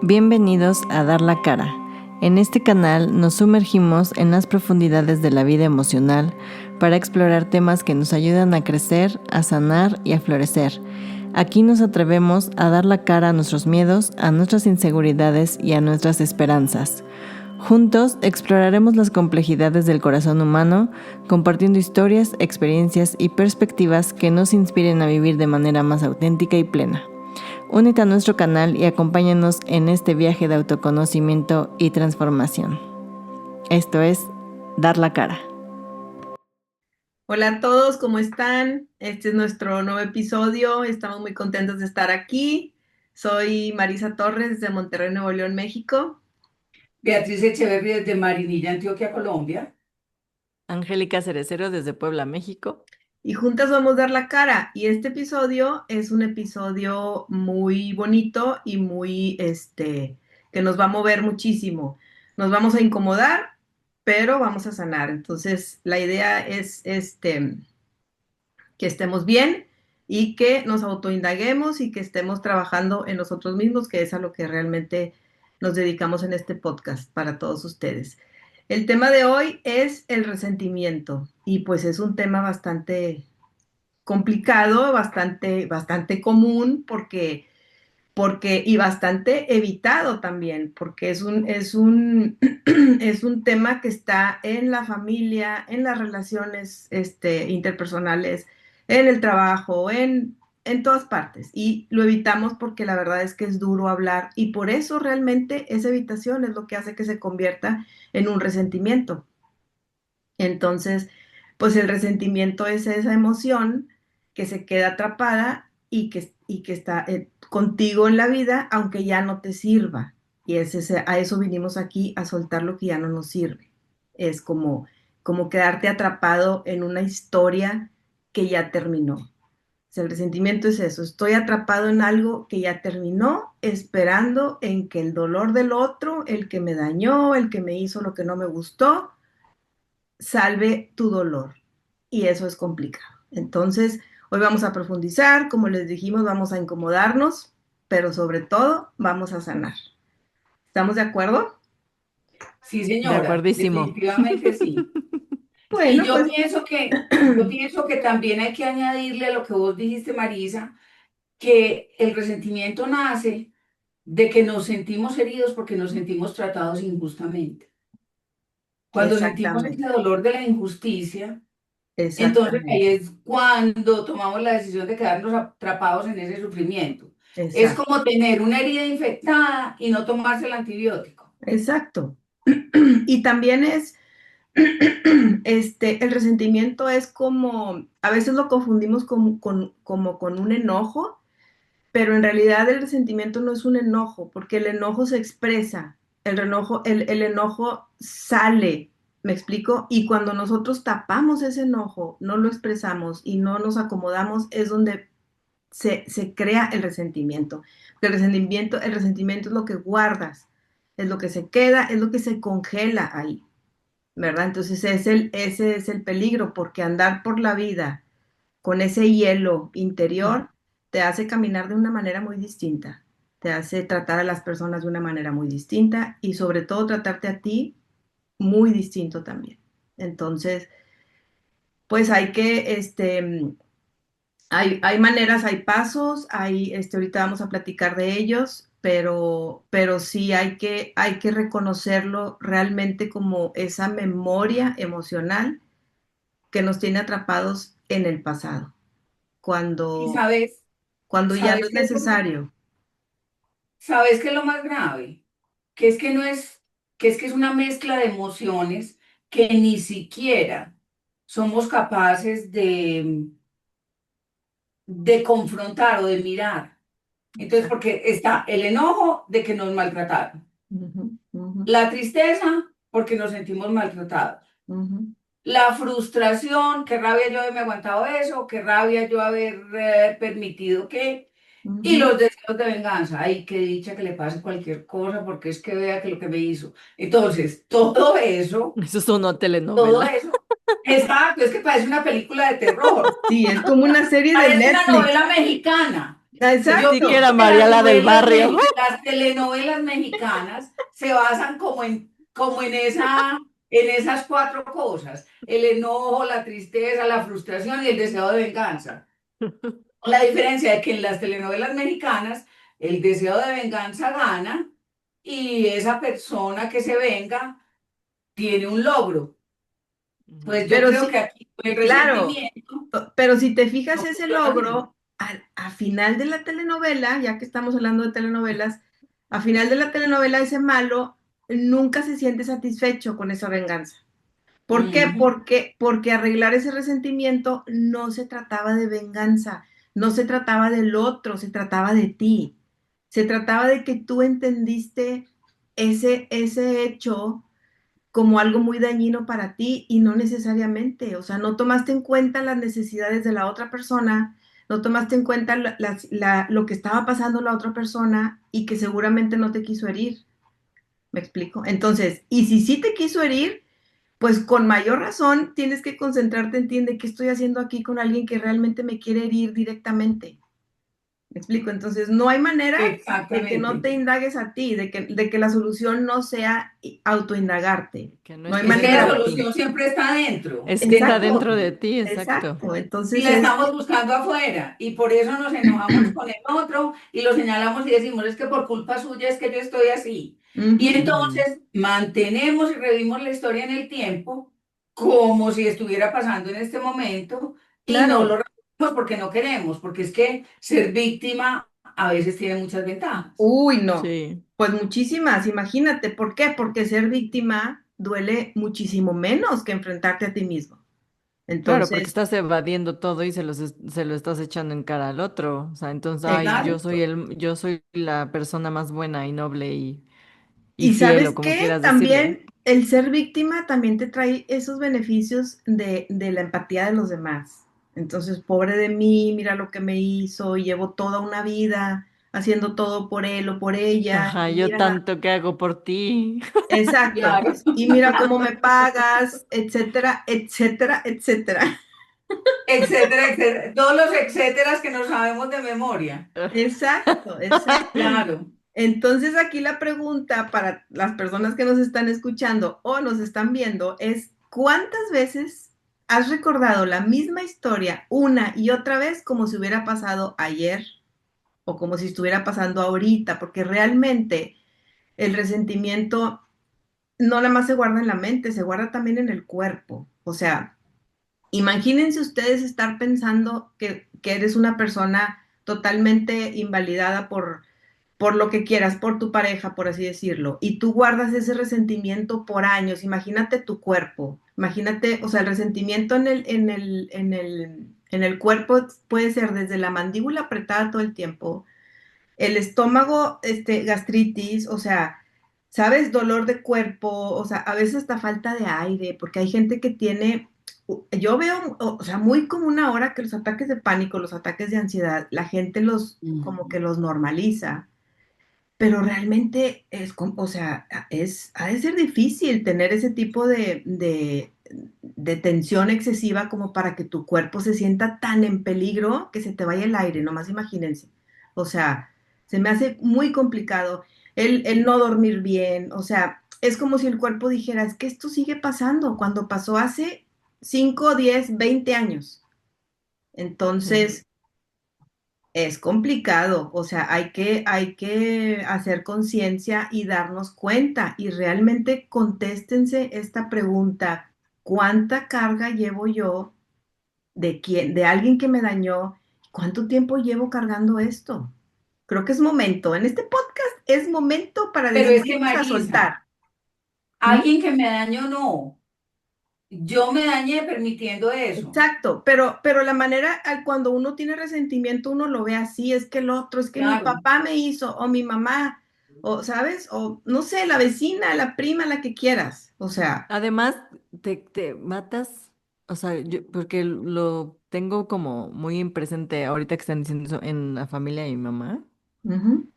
Bienvenidos a Dar la Cara. En este canal nos sumergimos en las profundidades de la vida emocional para explorar temas que nos ayudan a crecer, a sanar y a florecer. Aquí nos atrevemos a dar la cara a nuestros miedos, a nuestras inseguridades y a nuestras esperanzas. Juntos exploraremos las complejidades del corazón humano, compartiendo historias, experiencias y perspectivas que nos inspiren a vivir de manera más auténtica y plena. Únete a nuestro canal y acompáñanos en este viaje de autoconocimiento y transformación. Esto es Dar la Cara. Hola a todos, ¿cómo están? Este es nuestro nuevo episodio. Estamos muy contentos de estar aquí. Soy Marisa Torres desde Monterrey, Nuevo León, México. Beatriz Echeverri desde Marinilla, Antioquia, Colombia. Angélica Cerecero desde Puebla, México. Y juntas vamos a dar la cara. Y este episodio es un episodio muy bonito y muy, que nos va a mover muchísimo. Nos vamos a incomodar, pero vamos a sanar. Entonces, la idea es, que estemos bien y que nos autoindaguemos y que estemos trabajando en nosotros mismos, que es a lo que realmente nos dedicamos en este podcast para todos ustedes. El tema de hoy es el resentimiento y pues es un tema bastante complicado, bastante común y bastante evitado también, porque es un tema que está en la familia, en las relaciones interpersonales, en el trabajo, en todas partes. Y lo evitamos porque la verdad es que es duro hablar y por eso realmente esa evitación es lo que hace que se convierta en un resentimiento. Entonces, pues el resentimiento es esa emoción que se queda atrapada y que está contigo en la vida, aunque ya no te sirva. Y a eso vinimos aquí, a soltar lo que ya no nos sirve. Es como quedarte atrapado en una historia que ya terminó. O sea, el resentimiento es eso, estoy atrapado en algo que ya terminó, esperando en que el dolor del otro, el que me dañó, el que me hizo lo que no me gustó, salve tu dolor. Y eso es complicado. Entonces, hoy vamos a profundizar, como les dijimos, vamos a incomodarnos, pero sobre todo vamos a sanar. ¿Estamos de acuerdo? Sí, De señora, acuerdísimo. definitivamente sí. Y Bueno, yo pues pienso que, yo pienso que también hay que añadirle a lo que vos dijiste, Marisa, que el resentimiento nace de que nos sentimos heridos porque nos sentimos tratados injustamente. Cuando sentimos ese exactamente, dolor de la injusticia, entonces ahí exactamente, es cuando tomamos la decisión de quedarnos atrapados en ese sufrimiento. Es exacto, como tener una herida infectada y no tomarse el antibiótico. exacto. Y también el resentimiento es como, a veces lo confundimos como con un enojo, pero en realidad el resentimiento no es un enojo, porque el enojo se expresa, el enojo sale, ¿me explico? Y cuando nosotros tapamos ese enojo, no lo expresamos y no nos acomodamos, es donde se crea el resentimiento. El resentimiento es lo que guardas, es lo que se queda, es lo que se congela ahí, ¿verdad? Entonces ese es el peligro, porque andar por la vida con ese hielo interior te hace caminar de una manera muy distinta, te hace tratar a las personas de una manera muy distinta y sobre todo tratarte a ti muy distinto también. Entonces, pues hay maneras, hay pasos, ahorita vamos a platicar de ellos, pero sí hay que reconocerlo realmente como esa memoria emocional que nos tiene atrapados en el pasado, Y cuando sabes, cuando ya no sabes es qué es necesario. sabes qué es lo más grave, que es que no es, que es una mezcla de emociones que ni siquiera somos capaces de confrontar o de mirar. Entonces, Exacto. porque está el enojo de que nos maltrataron, Ujú, ujú, la tristeza porque nos sentimos maltratados, ujú, la frustración, qué rabia yo haberme aguantado eso, qué rabia yo haber permitido que, y ujú. los deseos de venganza. Ay, qué dicha que le pase cualquier cosa, porque es que vea que lo que me hizo. Entonces, Eso es una todo telenovela. eso, exacto, es que parece una película de terror, Sí, es como una serie de parece una Netflix. novela mexicana. Yo Sí que Exacto. era creo que María la del barrio. las telenovelas mexicanas se basan como en esas cuatro cosas: el enojo, la tristeza, la frustración y el deseo de venganza. Con la diferencia de que en las telenovelas mexicanas el deseo de venganza gana y esa persona que se venga tiene un logro. Pues yo Pero creo que sí, aquí con el claro, resentimiento pero si te fijas no ese funciona así. logro, a final de la telenovela, ya que estamos hablando de telenovelas, a final de la telenovela ese malo nunca se siente satisfecho con esa venganza. ¿Por qué? Ujú. Porque arreglar ese resentimiento no se trataba de venganza, no se trataba del otro, se trataba de ti. Se trataba de que tú entendiste ese hecho como algo muy dañino para ti y no necesariamente, o sea, no tomaste en cuenta las necesidades de la otra persona, no tomaste en cuenta lo que estaba pasando la otra persona y que seguramente no te quiso herir. ¿Me explico? Entonces, y si sí te quiso herir, pues con mayor razón tienes que concentrarte en ti, de qué estoy haciendo aquí con alguien que realmente me quiere herir directamente. ¿Me explico? Entonces, no hay manera de que no Exactamente. te indagues a ti, de que la solución no sea autoindagarte. Que no No hay esté Es que la dentro de manera. ti. solución siempre está dentro Es que de está Exacto, dentro de nosotros ti, exacto. exacto. y Entonces la es, estamos buscando afuera y por eso nos enojamos con el otro y lo señalamos y decimos: es que por culpa suya es que yo estoy así. Y ujú, Ujú. entonces mantenemos y revivimos la historia en el tiempo como si estuviera pasando en este momento y no lo claro. repetimos porque no queremos, porque es que ser víctima a veces tiene muchas ventajas. Uy, no. Sí. Pues muchísimas, imagínate. ¿Por qué? Porque ser víctima duele muchísimo menos que enfrentarte a ti mismo. Claro, porque Entonces, estás evadiendo todo y se lo estás echando en cara al otro. O sea, entonces, ay, exacto. yo soy la persona más buena y noble y Y fiel, sabes o como qué, quieras decirle. también el ser víctima también te trae esos beneficios de la empatía de los demás. Entonces, pobre de mí, mira lo que me hizo, y llevo toda una vida haciendo todo por él o por ella, Ajá, y yo mira, tanto que hago por ti. exacto, Claro. y mira cómo me pagas, etcétera, etcétera, etcétera. Etcétera, etcétera. Todos los etcéteras que no sabemos de memoria. Exacto, exacto. Claro. Entonces aquí la pregunta para las personas que nos están escuchando o nos están viendo es, ¿cuántas veces has recordado la misma historia una y otra vez como si hubiera pasado ayer o como si estuviera pasando ahorita? Porque realmente el resentimiento no nada más se guarda en la mente, se guarda también en el cuerpo. O sea, imagínense ustedes estar pensando que eres una persona totalmente invalidada por lo que quieras, por tu pareja, por así decirlo, y tú guardas ese resentimiento por años. Imagínate tu cuerpo, imagínate, o sea, el resentimiento en el cuerpo puede ser desde la mandíbula apretada todo el tiempo, el estómago, gastritis, o sea, ¿sabes? Dolor de cuerpo, o sea, a veces hasta falta de aire, porque hay gente que tiene, yo veo, o sea, muy común ahora que los ataques de pánico, los ataques de ansiedad, la gente los como que los normaliza, pero realmente o sea, ha de ser difícil tener ese tipo de tensión excesiva como para que tu cuerpo se sienta tan en peligro que se te vaya el aire, nomás imagínense. O sea, se me hace muy complicado el no dormir bien, o sea, es como si el cuerpo dijera, es que esto sigue pasando cuando pasó hace 5, 10, 20 años. Sí. Entonces, es complicado, o sea, hay que hacer conciencia y darnos cuenta y realmente contéstense esta pregunta: ¿cuánta carga llevo yo de alguien que me dañó? ¿Cuánto tiempo llevo cargando esto? Creo que es momento, en este podcast es momento para Pero es que, decidirnos a Marisa, soltar. ¿Mm? alguien que me dañó, no. Yo me dañé permitiendo eso. Exacto, pero la manera cuando uno tiene resentimiento, uno lo ve así, es que el otro, es que mi Claro. papá me hizo, o mi mamá, o sabes, o no sé, la vecina, la prima, la que quieras. O sea, Además, te matas, o sea, porque lo tengo como muy en presente ahorita que están diciendo eso en la familia de mi mamá, ujú,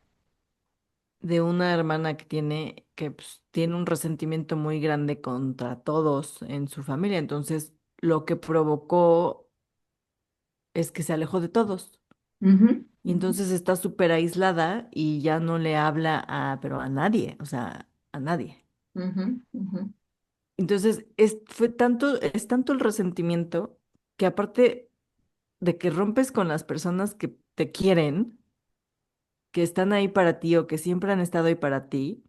de una hermana que pues, tiene un resentimiento muy grande contra todos en su familia. Entonces, lo que provocó es que se alejó de todos. ujú, Y entonces está súper aislada y ya no le habla pero a nadie, o sea, a nadie. Ujú, ujú, Entonces, es tanto el resentimiento que aparte de que rompes con las personas que te quieren, que están ahí para ti o que siempre han estado ahí para ti,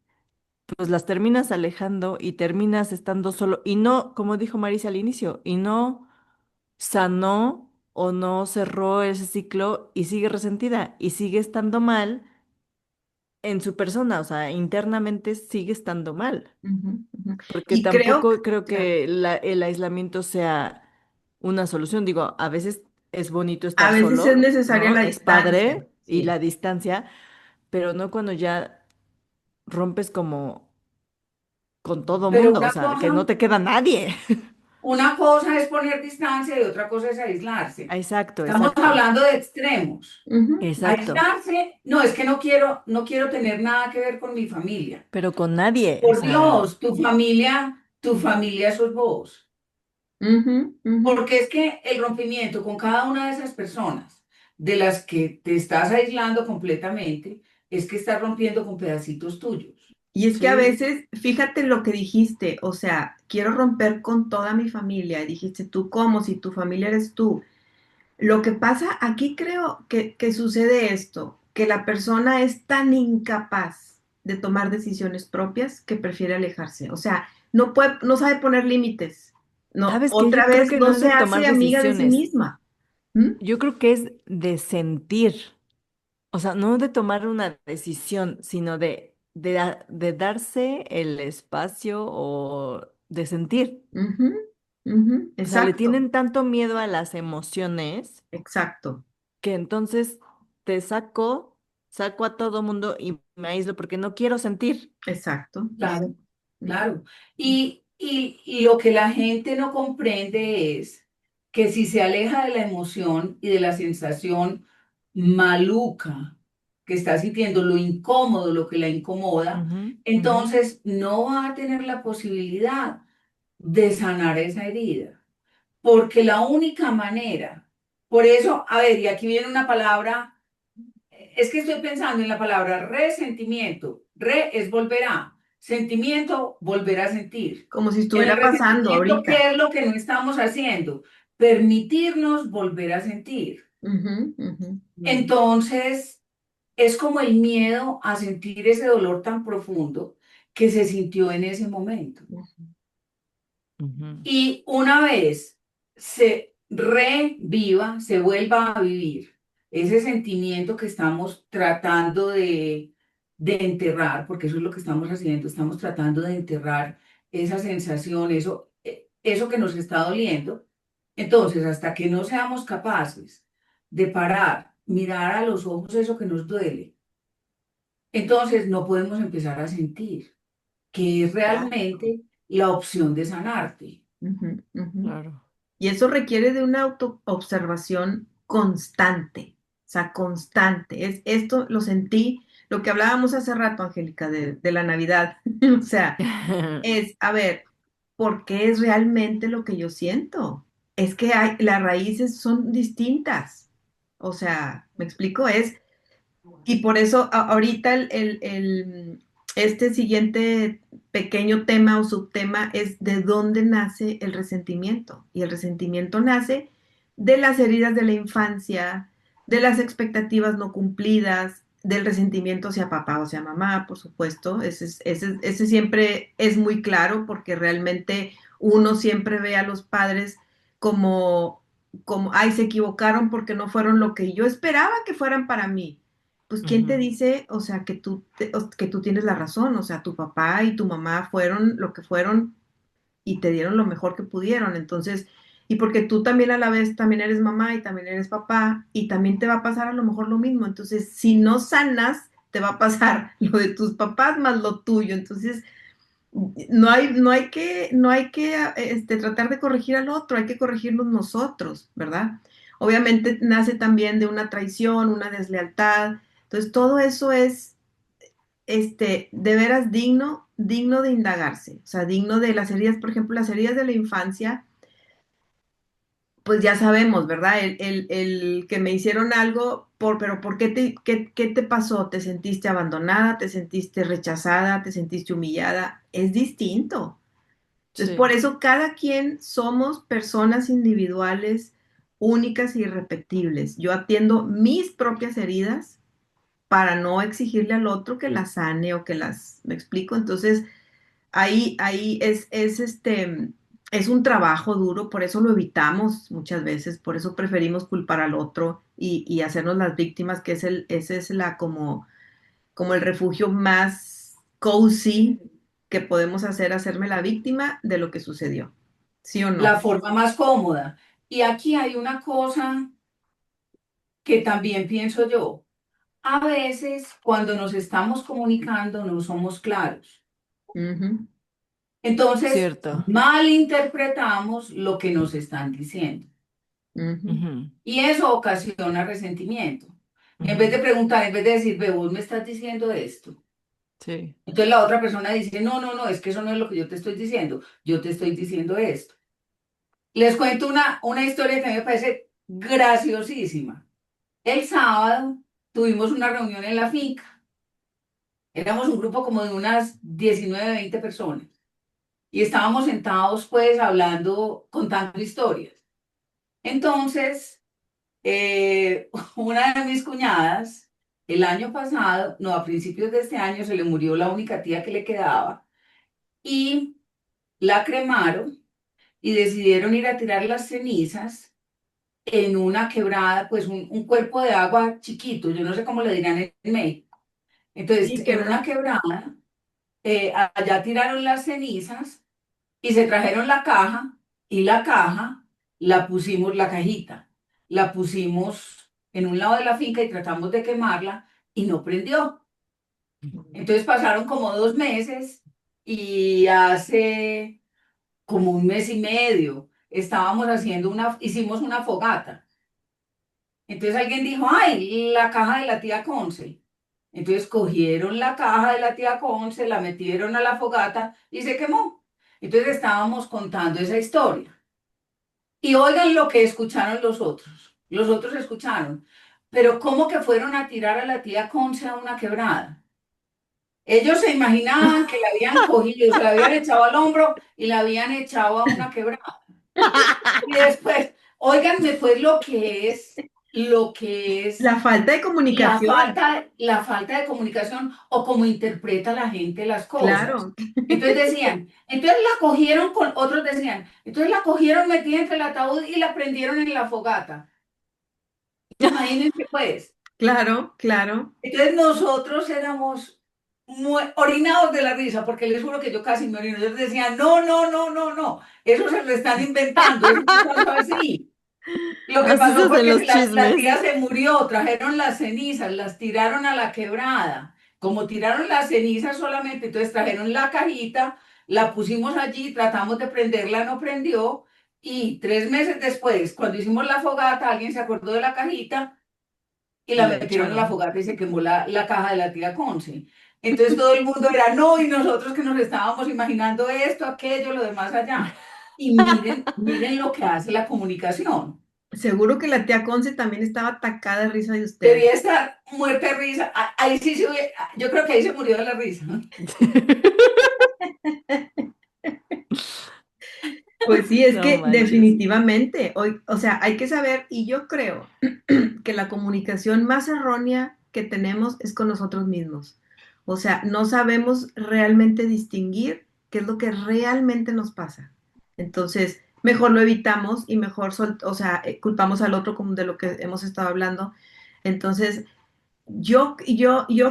pues las terminas alejando y terminas estando solo. Y no, como dijo Marisa al inicio, y no sanó o no cerró ese ciclo y sigue resentida y sigue estando mal en su persona, o sea, internamente sigue estando mal. ujú, ujú. Porque Y creo, tampoco creo claro, que el aislamiento sea una solución. Digo, a veces es bonito a estar veces es solo, necesaria ¿no? la Es distancia, padre y sí. la distancia, pero no cuando ya rompes como con todo Pero mundo, o sea, que no te queda nadie. una cosa es poner distancia y otra cosa es aislarse. Exacto, Estamos exacto, hablando de extremos. Ujú, exacto. Aislarse, no, es que no quiero tener nada que ver con mi familia. Pero con nadie, o Por sea, Dios, tu familia sos vos. ujú, ujú. Porque es que el rompimiento con cada una de esas personas de las que te estás aislando completamente, es que estás rompiendo con pedacitos tuyos. Y es que a sí. veces, fíjate lo que dijiste, o sea, quiero romper con toda mi familia. Dijiste tú, ¿cómo? Si tu familia eres tú. Lo que pasa aquí creo que sucede esto, que la persona es tan incapaz de tomar decisiones propias que prefiere alejarse. O sea, no puede, no sabe poner límites. No, ¿Sabes qué? otra Yo creo vez que no no es de se tomar hace amiga de sí decisiones, misma. ¿Mm? yo creo que es de sentir. O sea, no de tomar una decisión, sino de darse el espacio o de sentir. Ujú, ujú, O sea, le exacto, tienen tanto miedo a las emociones exacto, que entonces te saco a todo mundo y me aíslo porque no quiero sentir. exacto. Claro, Ujú, claro. Y lo que la gente no comprende es que si se aleja de la emoción y de la sensación maluca que está sintiendo, lo incómodo, lo que la incomoda, Ujú, ujú, entonces no va a tener la posibilidad de sanar esa herida. Porque la única manera, por eso, a ver, y aquí viene una palabra, es que estoy pensando en la palabra resentimiento. Re es volver a, sentimiento, volver a sentir. como si En el estuviera pasando resentimiento, ahorita. ¿qué es lo que no estamos haciendo? Permitirnos volver a sentir. Ujú, ujú, claro. Entonces, es como el miedo a sentir ese dolor tan profundo que se sintió en ese momento. ujú. Ujú, Y una vez se reviva, se vuelva a vivir ese sentimiento que estamos tratando de enterrar, porque eso es lo que estamos haciendo, estamos tratando de enterrar esa sensación, eso que nos está doliendo. Entonces, hasta que no seamos capaces de parar, mirar a los ojos eso que nos duele, entonces no podemos empezar a sentir que es Exacto. realmente la opción de sanarte. Ujú, ujú. claro. Y eso requiere de una autoobservación constante, o sea, constante. Esto lo sentí, lo que hablábamos hace rato, Angélica, de la Navidad. O sea, es, a ver, ¿por qué es realmente lo que yo siento? Es que las raíces son distintas. O sea, ¿me explico? Y por eso ahorita este siguiente pequeño tema o subtema es de dónde nace el resentimiento. Y el resentimiento nace de las heridas de la infancia, de las expectativas no cumplidas, del resentimiento hacia papá o hacia mamá, por supuesto. Ese siempre es muy claro porque realmente uno siempre ve a los padres como, ay, se equivocaron porque no fueron lo que yo esperaba que fueran para mí. Pues, ¿quién te Ujú, dice, o sea, que tú tienes la razón? O sea, tu papá y tu mamá fueron lo que fueron y te dieron lo mejor que pudieron. Entonces, y porque tú también a la vez también eres mamá y también eres papá y también te va a pasar a lo mejor lo mismo. Entonces, si no sanas, te va a pasar lo de tus papás más lo tuyo. Entonces, no hay que tratar de corregir al otro, hay que corregirnos nosotros, ¿verdad? Obviamente nace también de una traición, una deslealtad. Entonces, todo eso es de veras digno de indagarse, o sea, digno de las heridas, por ejemplo, las heridas de la infancia, pues ya sabemos, ¿verdad? El que me hicieron algo, pero ¿por qué te pasó? ¿Te sentiste abandonada? ¿Te sentiste rechazada? ¿Te sentiste humillada? Es distinto. Entonces, por Sí, eso cada quien somos personas individuales, únicas e irrepetibles. Yo atiendo mis propias heridas para no exigirle al otro que las sane o que las, ¿me explico? Entonces, ahí es un trabajo duro, por eso lo evitamos muchas veces, por eso preferimos culpar al otro y hacernos las víctimas, que ese es como el refugio más cozy que podemos hacer, hacerme la víctima de lo que sucedió. ¿Sí o La no? forma más cómoda. Y aquí hay una cosa que también pienso yo. A veces cuando nos estamos comunicando no somos claros. Ujú, Entonces, cierto. malinterpretamos lo que nos están diciendo. ujú, Ujú, Y eso ocasiona resentimiento. En vez de ujú. preguntar, en vez de decir, ve, vos me estás diciendo esto. Sí, Entonces la otra persona dice, no, no, no, es que eso no es lo que yo te estoy diciendo. Yo te estoy diciendo esto. Les cuento una historia que a mí me parece graciosísima. El sábado tuvimos una reunión en la finca. Éramos un grupo como de unas 19 20 personas. Y estábamos sentados pues hablando, contando historias. Entonces, una de mis cuñadas, el año pasado, no, a principios de este año, se le murió la única tía que le quedaba y la cremaron y decidieron ir a tirar las cenizas en una quebrada, pues un cuerpo de agua chiquito, yo no sé cómo le dirán en México. Entonces, sí, en una quebrada, allá tiraron las cenizas y se trajeron la caja y la caja la pusimos, la cajita, la pusimos en un lado de la finca y tratamos de quemarla y no prendió. Entonces pasaron como 2 meses y hace como un mes y medio estábamos haciendo hicimos una fogata. Entonces alguien dijo, ay, la caja de la tía Conce. Entonces cogieron la caja de la tía Conce, la metieron a la fogata y se quemó. Entonces estábamos contando esa historia. Y oigan lo que escucharon los otros. Los otros escucharon. Pero ¿cómo que fueron a tirar a la tía Conce a una quebrada? Ellos se imaginaban que la habían cogido, se la habían echado al hombro y la habían echado a una quebrada. Y después, óiganme pues lo que es la falta de comunicación, la falta de comunicación o cómo interpreta la gente las cosas. claro. Entonces decían, entonces la cogieron con, otros decían, entonces la cogieron metida entre el ataúd y la prendieron en la fogata. Imagínense pues. Claro, claro. Entonces nosotros éramos orinados de la risa, porque les juro que yo casi me orino. Ellos decían, no, no, no, no, no, eso se lo están inventando, eso no pasó así. Lo que así se pasó fue hacen que los la chismes. tía se murió, trajeron las cenizas, las tiraron a la quebrada. Como tiraron las cenizas solamente, entonces trajeron la cajita, la pusimos allí, tratamos de prenderla, no prendió. Y 3 meses después, cuando hicimos la fogata, alguien se acordó de la cajita y Y la la metieron en la echaron. fogata y se quemó la caja de la tía Conce. Entonces todo el mundo era no, y nosotros que nos estábamos imaginando esto, aquello, lo demás allá. Y miren lo que hace la comunicación. Seguro que la tía Conce también estaba atacada de risa de ustedes. Debía estar muerta de risa. Ahí sí yo creo que ahí se murió de la risa. Pues sí, es No que manches. definitivamente, hoy, o sea, hay que saber, y yo creo que la comunicación más errónea que tenemos es con nosotros mismos. O sea, no sabemos realmente distinguir qué es lo que realmente nos pasa. Entonces, mejor lo evitamos y mejor, o sea, culpamos al otro como de lo que hemos estado hablando. Entonces, yo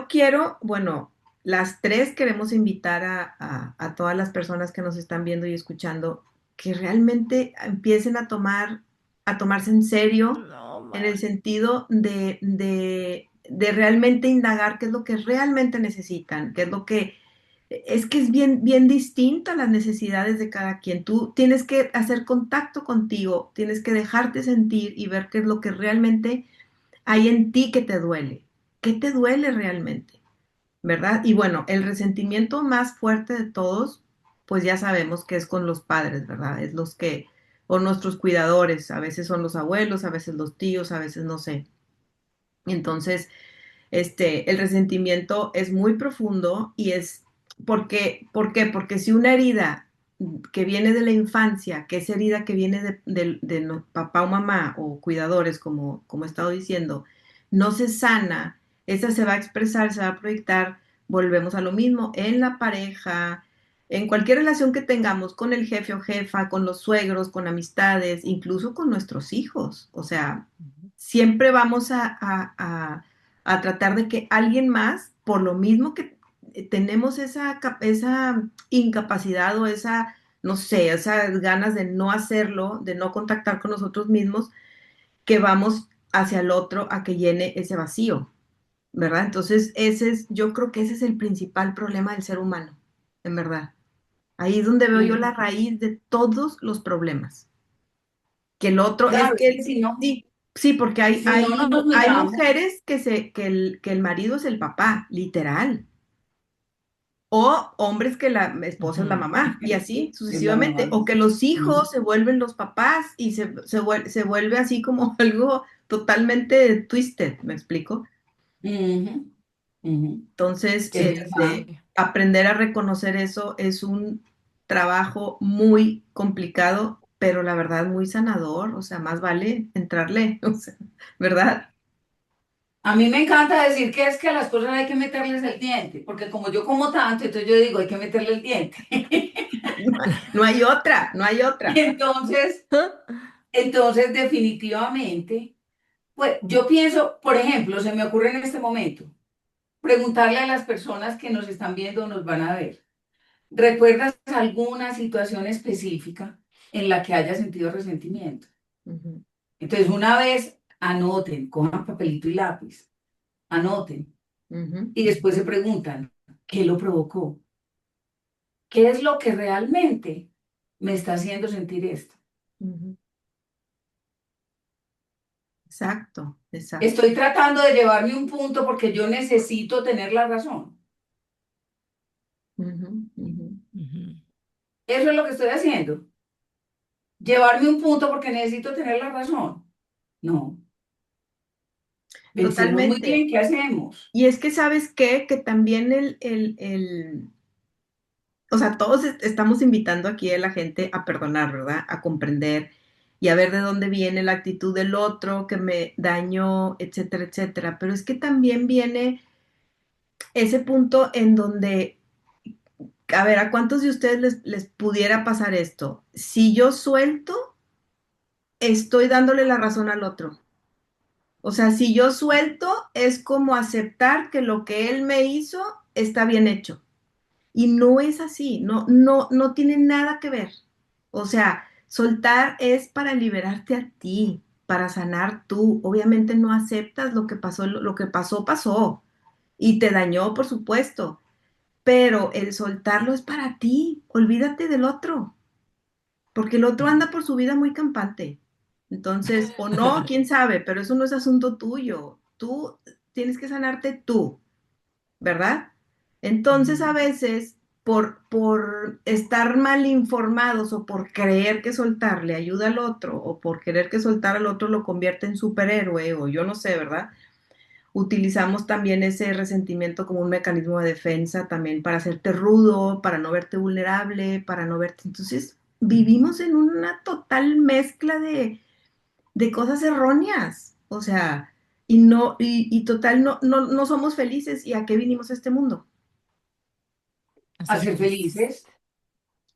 quiero, bueno, las tres queremos invitar a todas las personas que nos están viendo y escuchando que realmente empiecen a tomarse en serio No en el manches. sentido de realmente indagar qué es lo que realmente necesitan, qué es lo que es que es bien, bien distinto a las necesidades de cada quien. Tú tienes que hacer contacto contigo, tienes que dejarte sentir y ver qué es lo que realmente hay en ti que te duele. ¿Qué te duele realmente? ¿Verdad? Y bueno, el resentimiento más fuerte de todos, pues ya sabemos que es con los padres, ¿verdad? Es los que, o nuestros cuidadores, a veces son los abuelos, a veces los tíos, a veces no sé. Entonces, el resentimiento es muy profundo y es ¿por qué? Porque si una herida que viene de la infancia, que es herida que viene de papá o mamá o cuidadores, como he estado diciendo, no se sana, esa se va a expresar, se va a proyectar, volvemos a lo mismo, en la pareja, en cualquier relación que tengamos con el jefe o jefa, con los suegros, con amistades, incluso con nuestros hijos. O sea, siempre vamos a tratar de que alguien más, por lo mismo que tenemos esa incapacidad o esa, no sé, esas ganas de no hacerlo, de no contactar con nosotros mismos, que vamos hacia el otro a que llene ese vacío, ¿verdad? Entonces, yo creo que ese es el principal problema del ser humano, en verdad. Ahí es donde veo yo la raíz de todos los problemas. Que el otro es Claro, es que que, si no, sí, sí, porque si no nos hay miramos, mujeres que el marido es el papá, literal. O hombres que la esposa es la Ujú. mamá, y así es la sucesivamente. mamá. O que los Ujú, hijos se vuelven los papás y se vuelve así como algo totalmente twisted, ¿me explico? ujú, ujú. Entonces, Es verdad. Sí. aprender a reconocer eso es un trabajo muy complicado, pero la verdad muy sanador, o sea, más vale entrarle, o sea, ¿verdad? A mí me encanta decir que es que a las cosas hay que meterles el diente, porque como yo como tanto, entonces yo digo, hay que meterle el diente. No hay otra, no hay otra. Entonces, entonces definitivamente, pues yo pienso, por ejemplo, se me ocurre en este momento, preguntarle a las personas que nos están viendo o nos van a ver, ¿recuerdas alguna situación específica en la que haya sentido resentimiento? Ujú, Entonces, una vez anoten, cojan papelito y lápiz, anoten, ujú, y después se preguntan, ¿qué lo provocó? ¿Qué es lo que realmente me está haciendo sentir esto? ujú. Exacto, exacto. Estoy tratando de llevarme un punto porque yo necesito tener la razón. Ujú, ujú. Ujú. Eso es lo que estoy haciendo. Llevarme un punto porque necesito tener la razón. No, pensemos muy Totalmente. bien qué hacemos. Y es que, ¿sabes qué? Que también o sea, todos estamos invitando aquí a la gente a perdonar, ¿verdad? A comprender y a ver de dónde viene la actitud del otro que me dañó, etcétera, etcétera. Pero es que también viene ese punto en donde, a ver, ¿a cuántos de ustedes les pudiera pasar esto? Si yo suelto, estoy dándole la razón al otro. O sea, si yo suelto, es como aceptar que lo que él me hizo está bien hecho. Y no es así, no tiene nada que ver. O sea, soltar es para liberarte a ti, para sanar tú. Obviamente no aceptas lo que pasó, pasó. Y te dañó, por supuesto. Pero el soltarlo es para ti. Olvídate del otro. Porque el otro anda por su vida muy campante. Entonces, o no, quién sabe, pero eso no es asunto tuyo. Tú tienes que sanarte tú, ¿verdad? Entonces, a Ujú. veces, por estar mal informados o por creer que soltarle ayuda al otro o por querer que soltar al otro lo convierte en superhéroe o yo no sé, ¿verdad? Utilizamos también ese resentimiento como un mecanismo de defensa también para hacerte rudo, para no verte vulnerable, para no verte. Entonces, vivimos en una total mezcla de cosas erróneas. O sea, y total, no somos felices. ¿Y a qué vinimos a este mundo? A A ser ser felices. felices.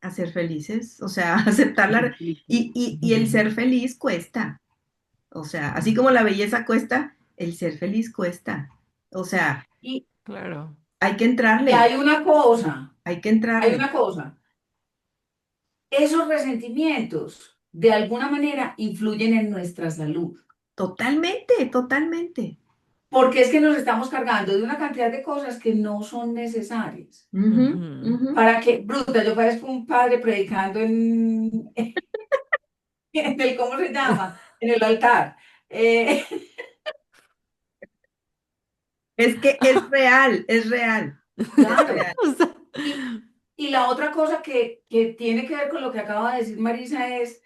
A ser felices, o sea, aceptar A ser felices. y el ser feliz cuesta. O sea, así como la belleza cuesta, el ser feliz cuesta. O sea, Y, Claro. y hay que entrarle, hay una cosa, hay que hay entrarle. una cosa. Esos resentimientos de alguna manera influyen en nuestra salud. Totalmente, totalmente. Porque es que nos estamos cargando de una cantidad de cosas que no son necesarias. Ujú, Ujú. ujú. Para que, bruta, yo parezco un padre predicando en el, ¿cómo se llama? En el altar. Eh, Es que es real, es real, es claro. real. O sea, Y, y la otra cosa que tiene que ver con lo que acaba de decir Marisa es,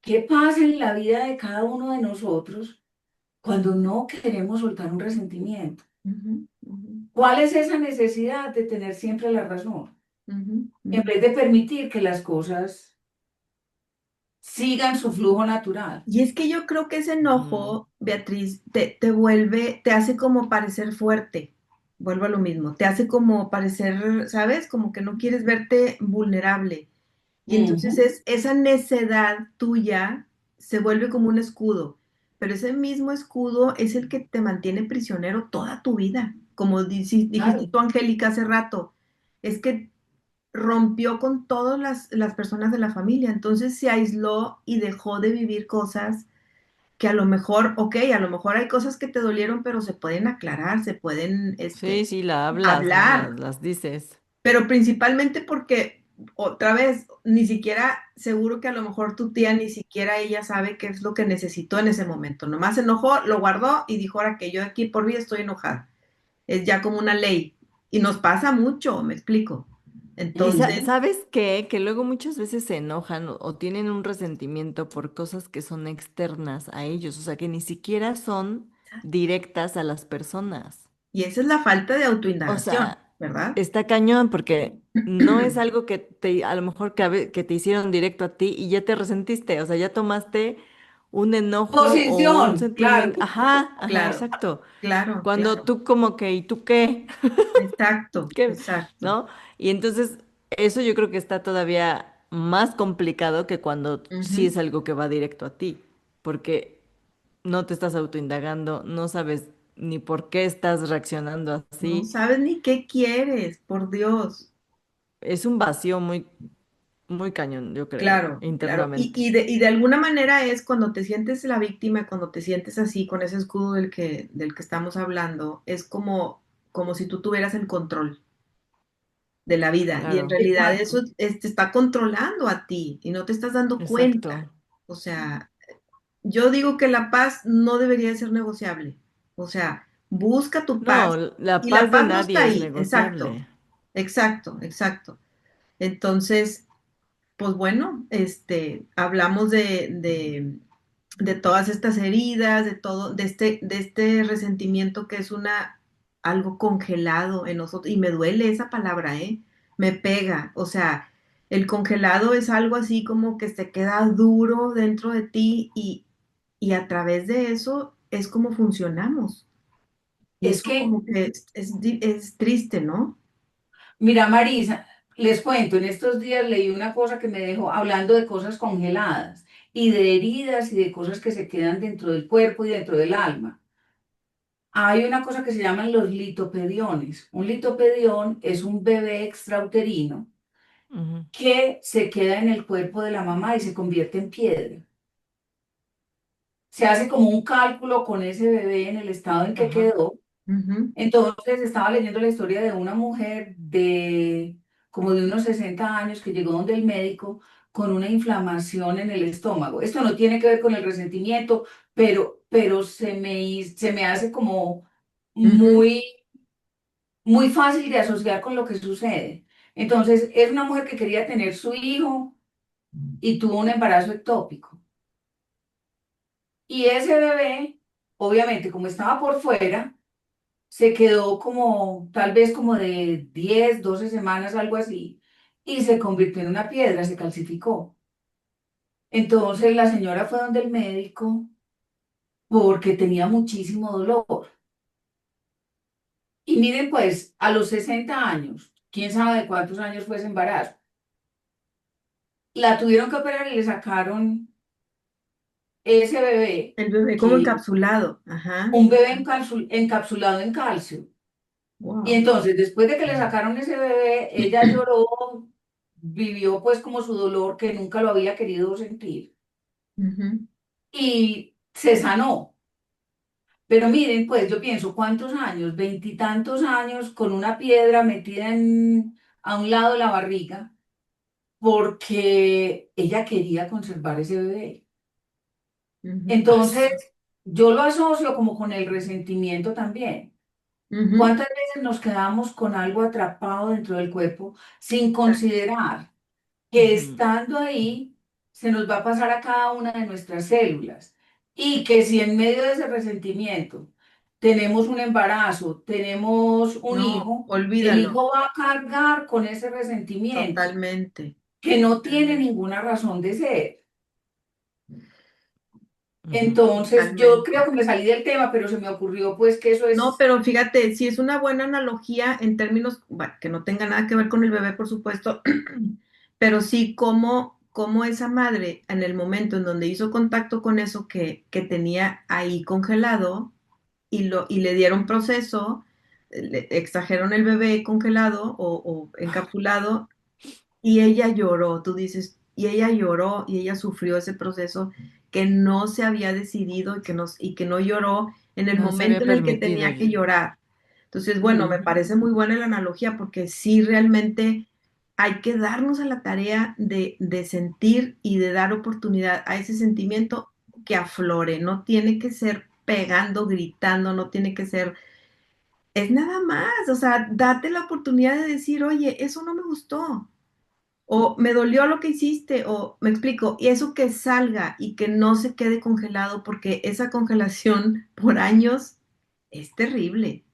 ¿qué pasa en la vida de cada uno de nosotros cuando no queremos soltar un resentimiento. Ujú, ujú, ¿Cuál es esa necesidad de tener siempre la razón? ujú, En ujú. vez de permitir que las cosas sigan su flujo natural. Y es que yo creo que ese Ujú. enojo, Beatriz, te vuelve, te hace como parecer fuerte. Vuelvo a lo mismo, te hace como parecer, ¿sabes? Como que no quieres verte vulnerable. Y entonces Ujú. esa necedad tuya se vuelve como un escudo, pero ese mismo escudo es el que te mantiene prisionero toda tu vida. Como dijiste Claro. tú, Angélica, hace rato, es que rompió con todas las personas de la familia, entonces se aisló y dejó de vivir cosas que a lo mejor, ok, a lo mejor hay cosas que te dolieron, pero se pueden aclarar, se pueden Sí, sí, la hablas, ¿no? hablar, Las dices. pero principalmente porque, otra vez, ni siquiera, seguro que a lo mejor tu tía ni siquiera ella sabe qué es lo que necesitó en ese momento. Nomás se enojó, lo guardó y dijo, ahora que yo aquí por vida estoy enojada. Es ya como una ley. Y nos pasa mucho, me explico. Y Entonces, ¿sabes qué? Que luego muchas veces se enojan o tienen un resentimiento por cosas que son externas a ellos, o sea, que ni siquiera son directas a las personas. y esa es la falta de O autoindagación, sea, ¿verdad? está cañón porque no es algo que te, a lo mejor que te hicieron directo a ti y ya te resentiste, o sea, ya tomaste un enojo o un Posición, sentimiento. claro. Ajá, ajá, Claro, exacto. claro, Cuando claro. tú como que, ¿y tú qué? Exacto, ¿Qué? exacto. ¿No? Y entonces eso yo creo que está todavía más complicado que cuando sí Ujú. es algo que va directo a ti, porque no te estás autoindagando, no sabes ni por qué estás reaccionando No así. sabes ni qué quieres, por Dios. Es un vacío muy, muy cañón, yo creo, Claro, claro. internamente. Y de alguna manera es cuando te sientes la víctima, cuando te sientes así, con ese escudo del que estamos hablando, es como, como si tú tuvieras el control de la vida. Y en Claro, realidad Exacto. eso te está controlando a ti y no te estás dando cuenta. exacto. O sea, yo digo que la paz no debería de ser negociable. O sea, busca tu paz No, la y la paz de paz no está nadie es ahí. Exacto, negociable. exacto, exacto. Entonces, pues bueno, hablamos de todas estas heridas, de todo, de este resentimiento que es algo congelado en nosotros. Y me duele esa palabra, ¿eh? Me pega. O sea, el congelado es algo así como que se queda duro dentro de ti y a través de eso es como funcionamos. Y Es eso que, como que es triste, ¿no? mira, Marisa, les cuento, en estos días leí una cosa que me dejó hablando de cosas congeladas y de heridas y de cosas que se quedan dentro del cuerpo y dentro del alma. Hay una cosa que se llaman los litopediones. Un litopedión es un bebé extrauterino Ujú, que se queda en el cuerpo de la mamá y se convierte en piedra. Se hace como un cálculo con ese bebé en el estado en que ajá. quedó. Ujú, Entonces estaba leyendo la historia de una mujer de como de unos 60 años que llegó donde el médico con una inflamación en el estómago. Esto no tiene que ver con el resentimiento, pero se me hace como ujú, muy, muy fácil de asociar con lo que sucede. Entonces, es una mujer que quería tener su hijo y tuvo un embarazo ectópico. Y ese bebé, obviamente, como estaba por fuera, se quedó como, tal vez como de 10 12 semanas, algo así, y se convirtió en una piedra, se calcificó. Entonces la señora fue donde el médico porque tenía muchísimo dolor. Y miren, pues, a los 60 años, quién sabe de cuántos años fue ese embarazo, la tuvieron que operar y le sacaron ese bebé, el bebé como que encapsulado. Ajá. un bebé encapsulado en calcio. Y Wow. entonces, después de que le sacaron ese bebé, ella lloró, vivió pues como su dolor que nunca lo había querido sentir Ujú, y se sanó. Pero miren, pues yo pienso, ¿cuántos años? Veintitantos años con una piedra metida a un lado de la barriga porque ella quería conservar ese bebé. ujú, Entonces, yo lo asocio como con el resentimiento también. ujú. ¿Cuántas veces nos quedamos con algo atrapado dentro del cuerpo sin Exacto. considerar que Ujú. estando ahí se nos va a pasar a cada una de nuestras células? Y que si en medio de ese resentimiento tenemos un embarazo, tenemos un No, hijo, el olvídalo, hijo va a cargar con ese resentimiento totalmente, que no tiene totalmente, ninguna razón de ser. Ujú. Entonces, yo totalmente. creo que me salí del tema, pero se me ocurrió pues que eso No, es, pero fíjate, si es una buena analogía en términos, bueno, que no tenga nada que ver con el bebé, por supuesto, pero sí como esa madre en el momento en donde hizo contacto con eso que tenía ahí congelado y le dieron proceso, le extrajeron el bebé congelado o encapsulado y ella lloró, tú dices, y ella lloró y ella sufrió ese proceso que no se había decidido y que no lloró en el No se había momento en el que permitido. tenía que llorar. Entonces, bueno, me ujú, parece muy buena la analogía porque sí realmente hay que darnos a la tarea de sentir y de dar oportunidad a ese sentimiento que aflore. No tiene que ser pegando, gritando, no tiene que ser, es nada más, o sea, date la oportunidad de decir, oye, eso no me gustó, o me dolió lo que hiciste, o me explico, y eso que salga y que no se quede congelado, porque esa congelación por años es terrible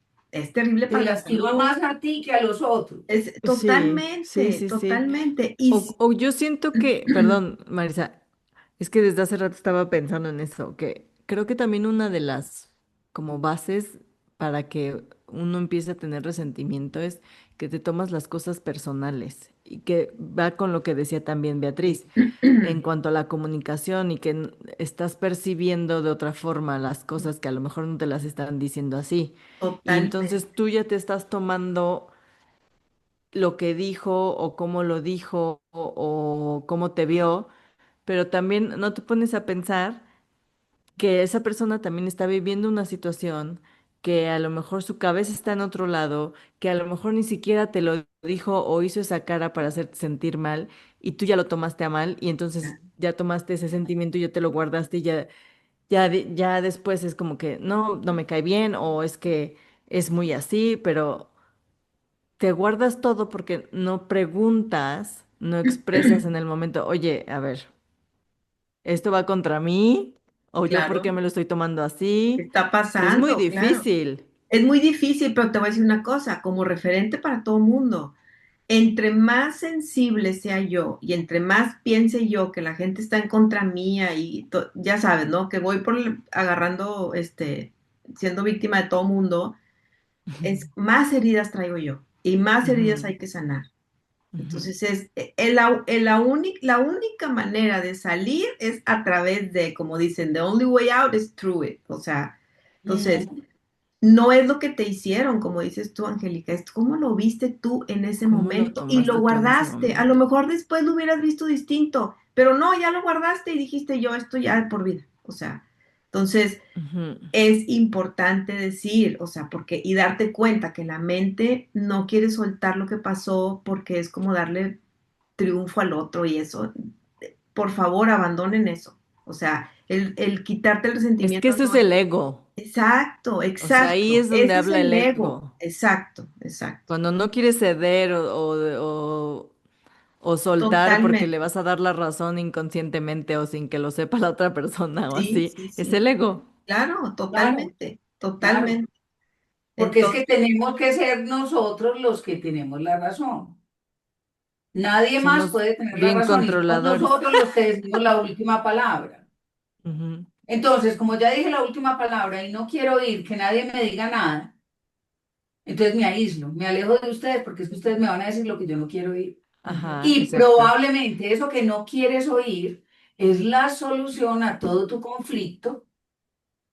te para la lastima salud, más a ti que a los otros. es Sí, sí, totalmente, sí, sí. totalmente. Y O yo siento que, perdón, Marisa, es que desde hace rato estaba pensando en eso, que creo que también una de las como bases para que uno empiece a tener resentimiento es que te tomas las cosas personales y que va con lo que decía también Beatriz en cuanto a la comunicación y que estás percibiendo de otra forma las cosas que a lo mejor no te las están diciendo así. Y totalmente, entonces tú ya te estás tomando lo que dijo o cómo lo dijo o cómo te vio, pero también no te pones a pensar que esa persona también está viviendo una situación, que a lo mejor su cabeza está en otro lado, que a lo mejor ni siquiera te lo dijo o hizo esa cara para hacerte sentir mal y tú ya lo tomaste a mal y entonces ya tomaste ese sentimiento y ya te lo guardaste y ya después es como que no, no me cae bien o es que es muy así, pero te guardas todo porque no preguntas, no expresas en el momento, oye, a ver, ¿esto va contra mí? ¿O yo por qué claro, me lo estoy tomando ¿qué así? está Es muy pasando? Claro. difícil. Es muy difícil, pero te voy a decir una cosa, como referente para todo mundo, entre más sensible sea yo y entre más piense yo que la gente está en contra mía y ya sabes, ¿no? Que voy agarrando, siendo víctima de todo mundo, es más heridas traigo yo y más heridas Ujú, hay que sanar. ujú. Entonces la única manera de salir es a través de, como dicen, the only way out is through it. O sea, entonces Mm, no es lo que te hicieron, como dices tú, Angélica, es cómo lo viste tú en ese ¿Cómo lo momento y lo tomaste tú en ese guardaste. A lo momento? mejor después lo hubieras visto distinto, pero no, ya lo guardaste y dijiste yo, esto ya es por vida. O sea, entonces Ujú. es importante decir, o sea, porque y darte cuenta que la mente no quiere soltar lo que pasó porque es como darle triunfo al otro y eso. Por favor, abandonen eso. O sea, el quitarte el Es que resentimiento eso es no es. el ego. Exacto, O sea, ahí exacto. es donde Ese es habla el el ego. ego. Exacto, exacto. Cuando no quieres ceder o soltar porque le Totalmente. vas a dar la razón inconscientemente o sin que lo sepa la otra persona o Sí, así, sí, es sí. el ego. Claro, claro, totalmente, claro, totalmente. porque es que Entonces, tenemos que ser nosotros los que tenemos la razón. Nadie más Somos puede tener la bien razón y somos controladores. nosotros los que decimos la última palabra. Ujú. Entonces, como ya dije la última palabra y no quiero oír que nadie me diga nada, entonces me aíslo, me alejo de ustedes porque es que ustedes me van a decir lo que yo no quiero oír. Ajá, Y exacto. probablemente eso que no quieres oír es la solución a todo tu conflicto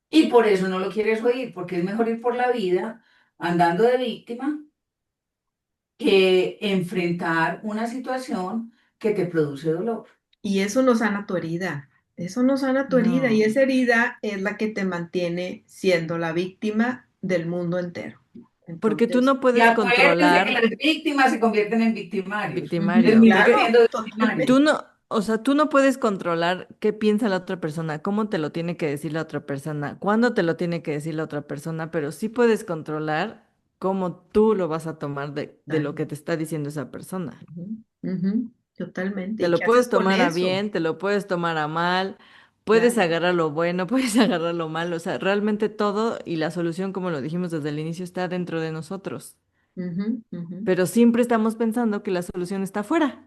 y por eso no lo quieres oír, porque es mejor ir por la vida andando de víctima que enfrentar una situación que te produce dolor. y eso no sana tu herida. Eso no sana tu herida. Y No, esa herida es la que te mantiene siendo la víctima del mundo entero. porque tú Entonces, no Y puedes acuérdense que controlar las víctimas se convierten en victimarios. victimario, Terminan porque siendo tú victimarios. no, o sea, tú no puedes controlar qué piensa la otra persona, cómo te lo tiene que decir la otra persona, cuándo te lo tiene que decir la otra persona, pero sí puedes controlar cómo tú lo vas a tomar de lo que te está diciendo esa persona. Ujú, ujú, totalmente. Te ¿Y qué lo haces puedes con tomar a eso? bien, te lo puedes tomar a mal, Puedes Claro. agarrar lo bueno, puedes agarrar lo malo, o sea, realmente todo y la solución, como lo dijimos desde el inicio, está dentro de nosotros. Ujú, ujú. Pero siempre estamos pensando que la solución está afuera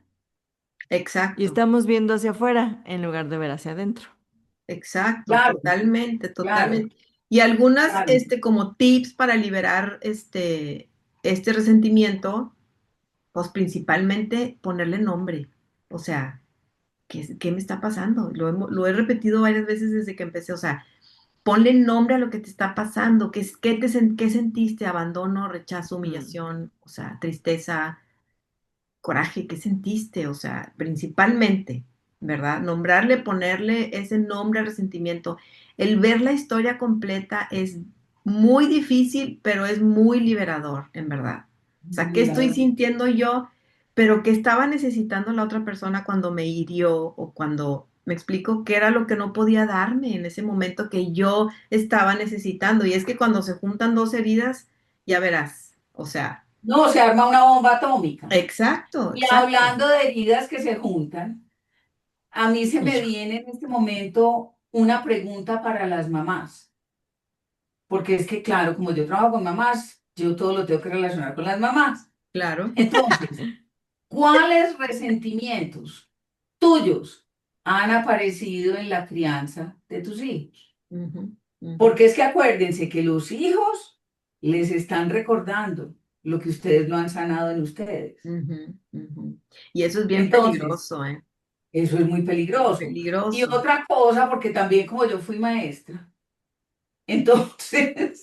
y Exacto, estamos viendo hacia afuera en lugar de ver hacia adentro. exacto, Claro, totalmente, claro, totalmente. Y algunas, claro. como tips para liberar este resentimiento, pues principalmente ponerle nombre. O sea, ¿qué me está pasando? Lo he repetido varias veces desde que empecé. O sea, ponle nombre a lo que te está pasando. ¿Qué sentiste? Abandono, rechazo, Mm, humillación, o sea, tristeza, coraje, ¿qué sentiste? O sea, principalmente, ¿verdad? Nombrarle, ponerle ese nombre al resentimiento. El ver la historia completa es muy difícil, pero es muy liberador, en verdad. O sea, ¿qué estoy Liberador. sintiendo yo? Pero ¿qué estaba necesitando la otra persona cuando me hirió o cuando me explico qué era lo que no podía darme en ese momento que yo estaba necesitando? Y es que cuando se juntan dos heridas, ya verás, o sea, No, se arma una bomba atómica. exacto, Y exacto. hablando de heridas que se juntan, a mí se me viene en este momento una pregunta para las mamás, porque es que, claro, como yo trabajo con mamás, yo todo lo tengo que relacionar con las mamás. Claro. Entonces, ¿cuáles resentimientos tuyos han aparecido en la crianza de tus hijos? Ujú, ujú, Porque es que acuérdense que los hijos les están recordando lo que ustedes no han sanado en ustedes. ujú, ujú. Y eso es bien Entonces, peligroso, ¿eh? eso es muy Bien peligroso. Y peligroso. otra cosa, porque también como yo fui maestra, entonces,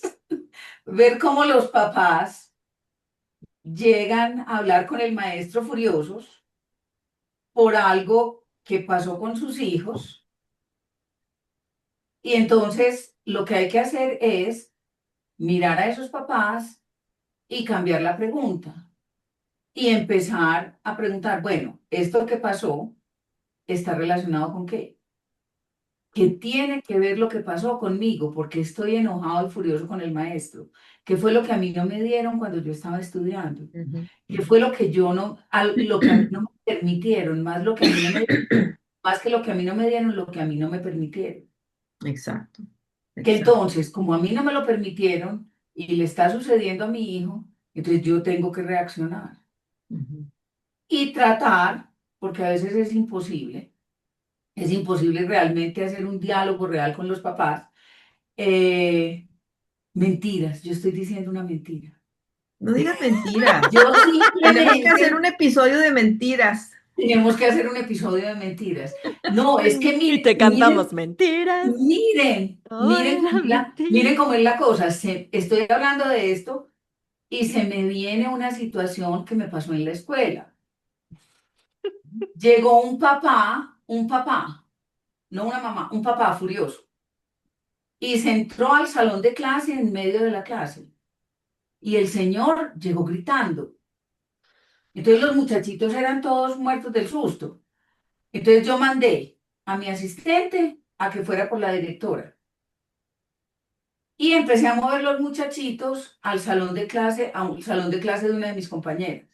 ver cómo los papás llegan a hablar con el maestro furiosos por algo que pasó con sus hijos. Y entonces, lo que hay que hacer es mirar a esos papás y cambiar la pregunta y empezar a preguntar, bueno, ¿esto que pasó está relacionado con qué? ¿Qué tiene que ver lo que pasó conmigo? Porque estoy enojado y furioso con el maestro. ¿Qué fue lo que a mí no me dieron cuando yo estaba estudiando? Ujú, ¿Qué ujú. fue lo que yo no, lo que a mí no me permitieron, más lo que a mí no me, más que lo que a mí no me dieron, lo que a mí no me permitieron? Exacto, Que exacto. entonces, como a mí no me lo permitieron y le está sucediendo a mi hijo, entonces yo tengo que reaccionar Ujú. y tratar, porque a veces es imposible realmente hacer un diálogo real con los papás. Eh, Mentiras, yo estoy diciendo una mentira. No digas mentiras. Yo Tenemos que hacer simplemente un episodio de mentiras. tenemos que hacer un episodio de mentiras. No, es que Y miren, te cantamos miren, mentiras. Todo miren era miren mentira. cómo es la cosa. Estoy hablando de esto y se me viene una situación que me pasó en la escuela. Llegó un papá, no una mamá, un papá furioso, y se entró al salón de clase en medio de la clase. Y el señor llegó gritando. Entonces los muchachitos eran todos muertos del susto. Entonces yo mandé a mi asistente a que fuera por la directora. Y empecé a mover los muchachitos al salón de clase, a un salón de clase de una de mis compañeras.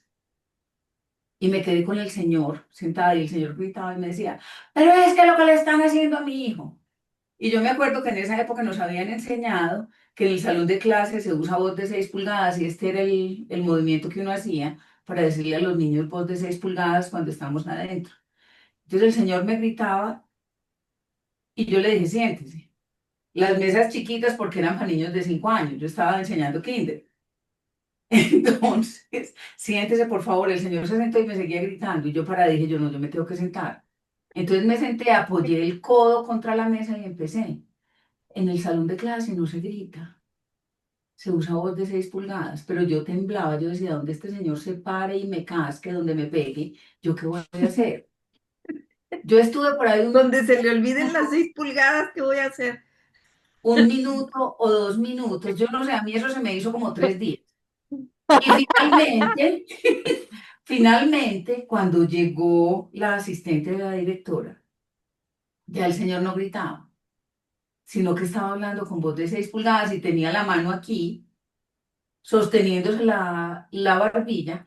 Y me quedé con el señor sentada y el señor gritaba y me decía, pero es que lo que le están haciendo a mi hijo. Y yo me acuerdo que en esa época nos habían enseñado que en el salón de clase se usa voz de 6 pulgadas y este era el movimiento que uno hacía para decirle a los niños voz de 6 pulgadas cuando estamos adentro. Entonces el señor me gritaba y yo le dije, siéntese. Las mesas chiquitas porque eran para niños de 5 años, yo estaba enseñando kinder. Entonces, siéntese por favor, el señor se sentó y me seguía gritando y yo para dije, yo no, yo me tengo que sentar. Entonces me senté, apoyé el codo contra la mesa y empecé. En el salón de clase no se grita, se usa voz de 6 pulgadas, pero yo temblaba, yo decía, donde este señor se pare y me casque, donde me pegue, ¿yo qué voy a hacer? Yo estuve por ahí Donde se le olviden las 6 pulgadas, ¿qué voy a hacer? un minuto o 2 minutos, yo no sé, a mí eso se me hizo como 3 días. Y finalmente, finalmente, cuando llegó la asistente de la directora, ya el señor no gritaba, sino que estaba hablando con voz de 6 pulgadas y tenía la mano aquí, sosteniéndose la barbilla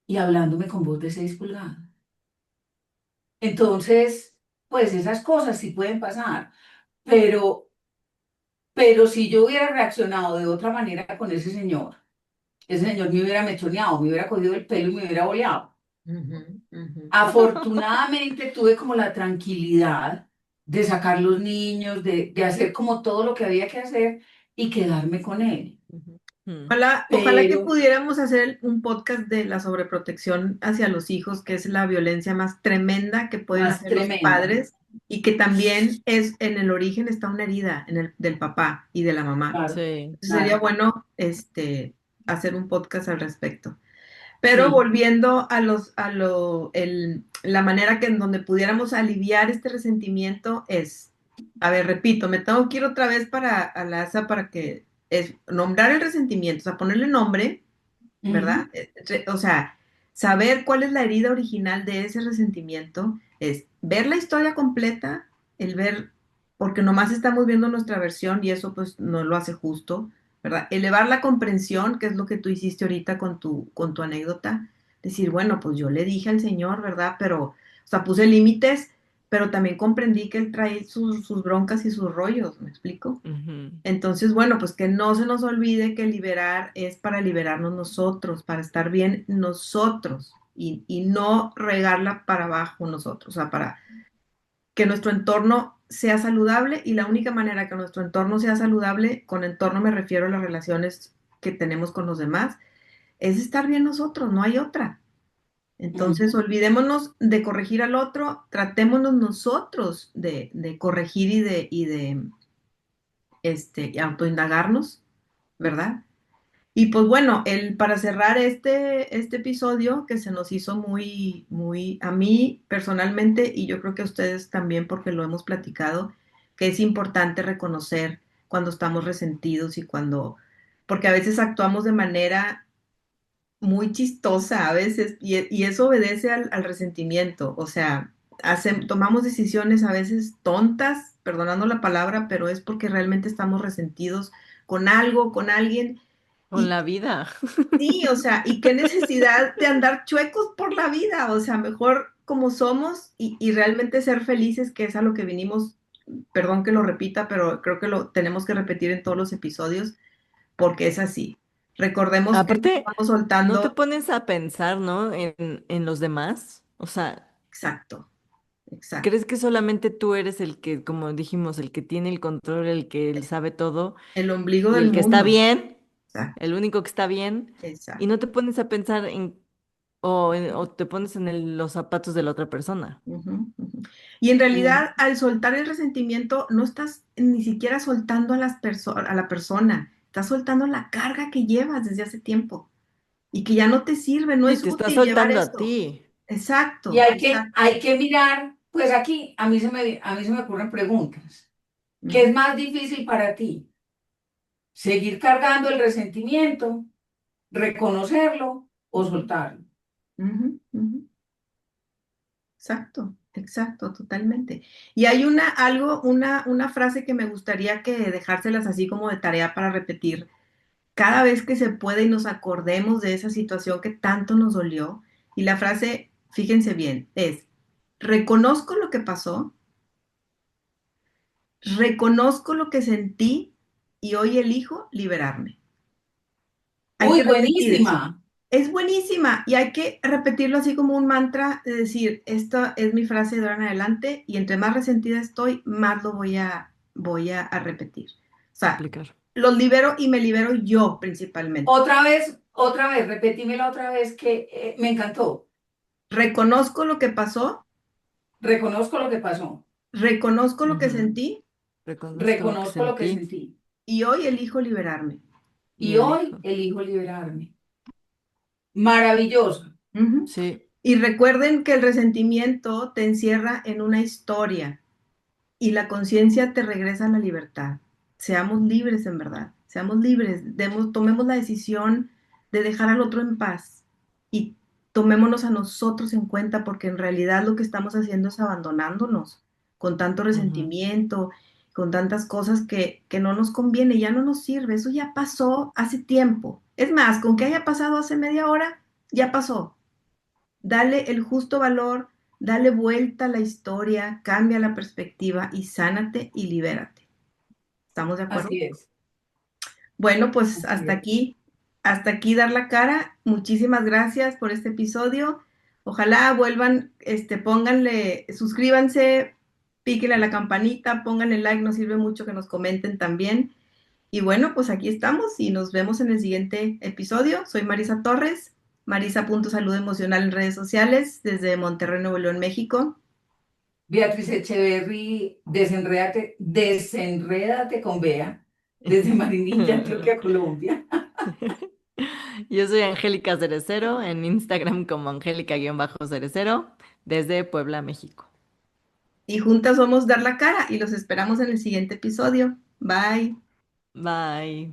y hablándome con voz de 6 pulgadas. Entonces, pues esas cosas sí pueden pasar, pero, pero si yo hubiera reaccionado de otra manera con ese señor me hubiera mechoneado, me hubiera cogido el pelo y me hubiera boleado. Ujú, ujú. Afortunadamente tuve como la tranquilidad de sacar los niños, de hacer como todo lo que había que hacer y quedarme con él. Ujú. Mm. Ojalá que Pero pudiéramos hacer un podcast de la sobreprotección hacia los hijos, que es la violencia más tremenda que pueden más hacer los tremenda. padres y que también es en el origen está una herida en el del papá y de la mamá. Claro, Sí. Entonces sería claro, bueno hacer un podcast al respecto. Pero sí. volviendo la manera que en donde pudiéramos aliviar este resentimiento es, a ver, repito, me tengo que ir otra vez para que es nombrar el resentimiento, o sea, ponerle nombre, ¿verdad? Ujú, O sea, saber cuál es la herida original de ese resentimiento, es ver la historia completa, el ver, porque nomás estamos viendo nuestra versión y eso pues no lo hace justo, ¿verdad? Elevar la comprensión, que es lo que tú hiciste ahorita con tu anécdota, decir, bueno, pues yo le dije al Señor, ¿verdad? Pero, o sea, puse límites, pero también comprendí que él trae sus broncas y sus rollos, ¿me explico? Ujú. Entonces, bueno, pues que no se nos olvide que liberar es para liberarnos nosotros, para estar bien nosotros y no regarla para abajo nosotros, o sea, para que nuestro entorno sea saludable y la única manera que nuestro entorno sea saludable, con entorno me refiero a las relaciones que tenemos con los demás, es estar bien nosotros, no hay otra. Entonces, ujú. olvidémonos de corregir al otro, tratémonos nosotros de corregir y autoindagarnos, ¿verdad? Y pues bueno, para cerrar este episodio que se nos hizo muy, a mí personalmente, y yo creo que a ustedes también porque lo hemos platicado, que es importante reconocer cuando estamos resentidos porque a veces actuamos de manera muy chistosa a veces, y eso obedece al resentimiento, o sea, tomamos decisiones a veces tontas, perdonando la palabra, pero es porque realmente estamos resentidos con algo, con alguien. Con la vida. Sí, o sea, y qué necesidad de andar chuecos por la vida, o sea, mejor como somos y realmente ser felices, que es a lo que vinimos, perdón que lo repita, pero creo que lo tenemos que repetir en todos los episodios, porque es así. Recordemos que no Aparte, estamos no te soltando, pones a pensar, ¿no? En los demás. O sea, exacto, exacto, ¿crees que solamente tú eres el que, como dijimos, el que tiene el control, el que él sabe todo el ombligo y del el que está mundo, bien, exacto, el único que está bien? Y no exacto. te pones a pensar o te pones en los zapatos de la otra persona. Ujú, ujú. Y en Mm. realidad, al soltar el resentimiento, no estás ni siquiera soltando a la persona, estás soltando la carga que llevas desde hace tiempo y que ya no te sirve, no Sí, es te estás útil llevar soltando a esto. ti. Y Exacto, exacto. hay que mirar, pues aquí a mí se me ocurren preguntas. ¿Qué es Ujú, más difícil para ti? ¿Seguir cargando el resentimiento, reconocerlo o ujú, soltarlo? ujú, ujú. Exacto, exacto, totalmente. Y hay una frase que me gustaría que dejárselas así como de tarea para repetir cada vez que se puede y nos acordemos de esa situación que tanto nos dolió. Y la frase, fíjense bien, es, reconozco lo que pasó, reconozco lo que sentí y hoy elijo liberarme. Hay que Uy, repetir eso. buenísima. Es buenísima y hay que repetirlo así como un mantra de decir, esta es mi frase de ahora en adelante y entre más resentida estoy, más lo voy a repetir. O sea, Aplicar. los libero y me libero yo principalmente. Otra vez, repetímela otra vez que me encantó. Reconozco lo que pasó, Reconozco lo que pasó, reconozco lo que Ujú. sentí Reconozco lo que reconozco lo que sentí sentí y hoy elijo liberarme. y y hoy elijo. elijo liberarme. Maravilloso. Ujú. Sí. Y recuerden que el resentimiento te encierra en una historia y la conciencia te regresa a la libertad. Seamos libres en verdad, seamos libres, tomemos la decisión de dejar al otro en paz y tomémonos a nosotros en cuenta porque en realidad lo que estamos haciendo es abandonándonos con tanto Ujú. resentimiento, con tantas cosas que no nos conviene, ya no nos sirve, eso ya pasó hace tiempo. Es más, con que haya pasado hace media hora, ya pasó. Dale el justo valor, Dale vuelta a la historia, cambia la perspectiva y sánate y libérate. ¿Estamos de acuerdo? Así es, Bueno, pues así es. hasta aquí dar la cara. Muchísimas gracias por este episodio. Ojalá vuelvan, pónganle, suscríbanse, píquenle a la campanita, pónganle like, nos sirve mucho que nos comenten también. Y bueno, pues aquí estamos y nos vemos en el siguiente episodio. Soy Marisa Torres, Marisa.salud emocional en redes sociales desde Monterrey, Nuevo León, México. Beatriz Echeverry, desenrédate con Bea, desde Marinilla, Antioquia, Colombia. Yo soy Angélica Cerecero, en Instagram como Angélica-Cerecero, desde Puebla, México. Y juntas vamos a dar la cara y los esperamos en el siguiente episodio. Bye. Bye.